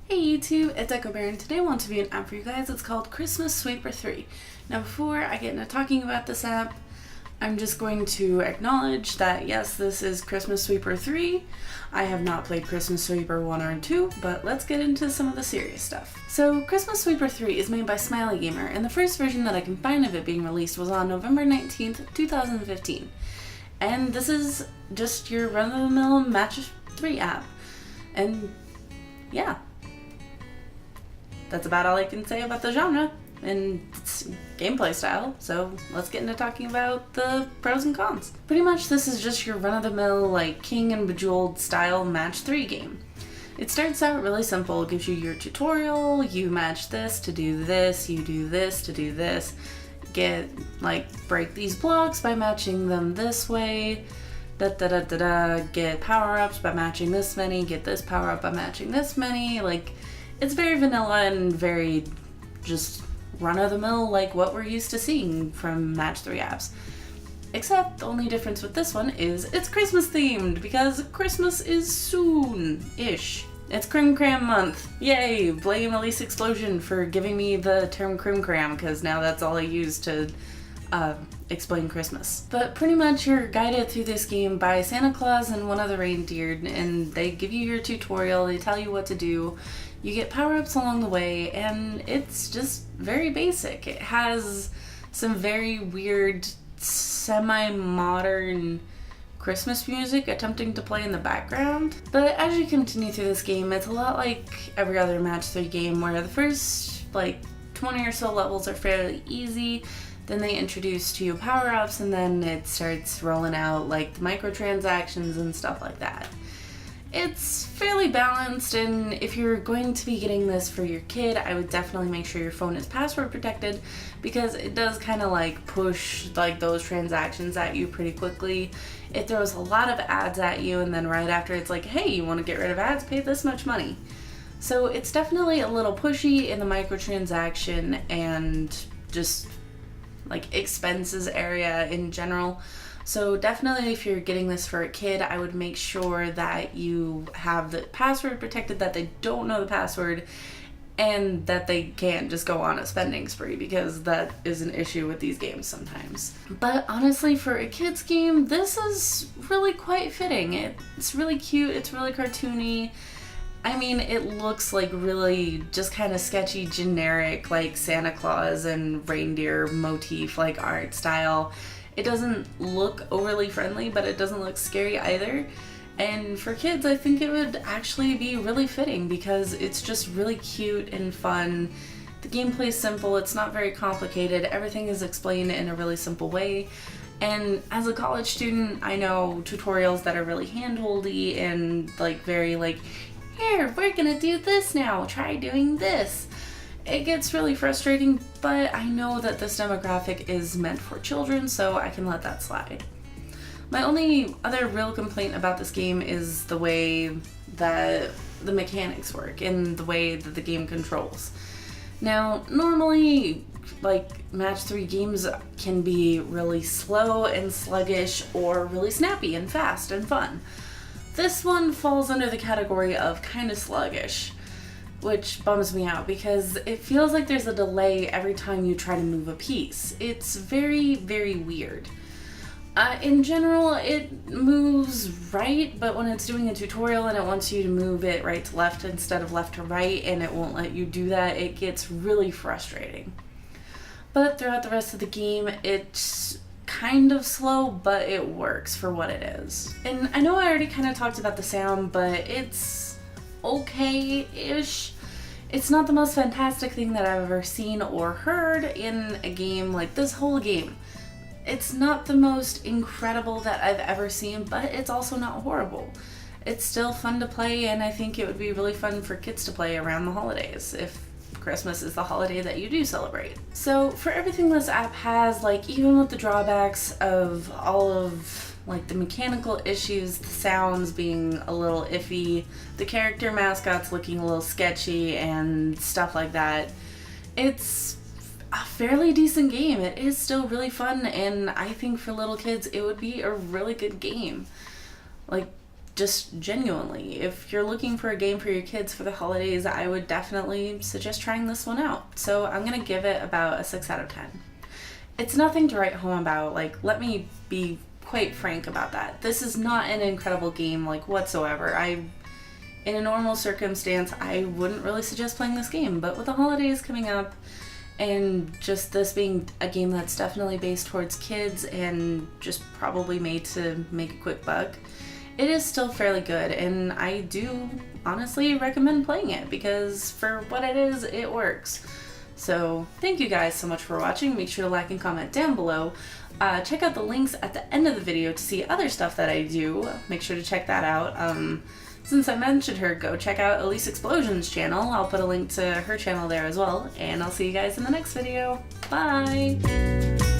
Hey YouTube, it's echobearchannel, and today I want to review an app for you guys. It's called Christmas Sweeper 3. Now before I get into talking about this app, I'm just going to acknowledge that yes, this is Christmas Sweeper 3. I have not played Christmas Sweeper 1 or 2, but let's get into some of the serious stuff. So Christmas Sweeper 3 is made by Smiley Gamer, and the first version that I can find of it being released was on November 19th, 2015. And this is just your run-of-the-mill Match 3 app. And yeah. That's about all I can say about the genre and its gameplay style, so let's get into talking about the pros and cons. Pretty much this is just your run-of-the-mill, like, King and Bejeweled style Match 3 game. It starts out really simple. It gives you your tutorial, you match this to do this, you do this to do this, break these blocks by matching them this way, get power-ups by matching this many, get this power-up by matching this many, it's very vanilla and very just run-of-the-mill like what we're used to seeing from Match 3 apps. Except the only difference with this one is it's Christmas themed because Christmas is soon-ish. It's Crim Cram month. Yay! Blame Elise Explosion for giving me the term Crim Cram because now that's all I use to explain Christmas. But pretty much you're guided through this game by Santa Claus and one other reindeer, and they give you your tutorial, they tell you what to do. You get power-ups along the way, and it's just very basic. It has some very weird, semi-modern Christmas music attempting to play in the background. But as you continue through this game, it's a lot like every other Match 3 game where the first, 20 or so levels are fairly easy. Then they introduce to you power-ups, and then it starts rolling out, the microtransactions and stuff like that. It's fairly balanced, and if you're going to be getting this for your kid, I would definitely make sure your phone is password protected because it does kind of push those transactions at you pretty quickly. It throws a lot of ads at you, and then right after it's hey, you want to get rid of ads? Pay this much money. So it's definitely a little pushy in the microtransaction and just expenses area in general. So definitely if you're getting this for a kid, I would make sure that you have the password protected, that they don't know the password, and that they can't just go on a spending spree because that is an issue with these games sometimes. But honestly, for a kid's game, this is really quite fitting. It's really cute, it's really cartoony. I mean, it looks really just kind of sketchy, generic, Santa Claus and reindeer motif, art style. It doesn't look overly friendly, but it doesn't look scary either. And for kids, I think it would actually be really fitting because it's just really cute and fun. The gameplay's simple, it's not very complicated, everything is explained in a really simple way. And as a college student, I know tutorials that are really hand-holdy and very here, we're gonna do this now, try doing this. It gets really frustrating, but I know that this demographic is meant for children, so I can let that slide. My only other real complaint about this game is the way that the mechanics work and the way that the game controls. Now, normally, Match 3 games can be really slow and sluggish or really snappy and fast and fun. This one falls under the category of kind of sluggish, which bums me out because it feels like there's a delay every time you try to move a piece. It's very, very weird. In general, it moves right, but when it's doing a tutorial and it wants you to move it right to left instead of left to right and it won't let you do that, it gets really frustrating. But throughout the rest of the game, it's kind of slow, but it works for what it is. And I know I already kind of talked about the sound, but it's okay-ish. It's not the most fantastic thing that I've ever seen or heard in a game this whole game. It's not the most incredible that I've ever seen, but it's also not horrible. It's still fun to play, and I think it would be really fun for kids to play around the holidays if Christmas is the holiday that you do celebrate. So for everything this app has, even with the drawbacks of all of the mechanical issues, the sounds being a little iffy, the character mascots looking a little sketchy and stuff like that, it's a fairly decent game. It is still really fun, and I think for little kids it would be a really good game. just genuinely, if you're looking for a game for your kids for the holidays, I would definitely suggest trying this one out. So I'm gonna give it about a 6 out of 10. It's nothing to write home about, like, let me be quite frank about that. This is not an incredible game, like, whatsoever. In a normal circumstance, I wouldn't really suggest playing this game, but with the holidays coming up, and just this being a game that's definitely based towards kids and just probably made to make a quick buck, it is still fairly good, and I do honestly recommend playing it because for what it is, it works. So thank you guys so much for watching. Make sure to like and comment down below. Check out the links at the end of the video to see other stuff that I do. Make sure to check that out. Since I mentioned her, go check out Elise Explosion's channel. I'll put a link to her channel there as well, and I'll see you guys in the next video. Bye!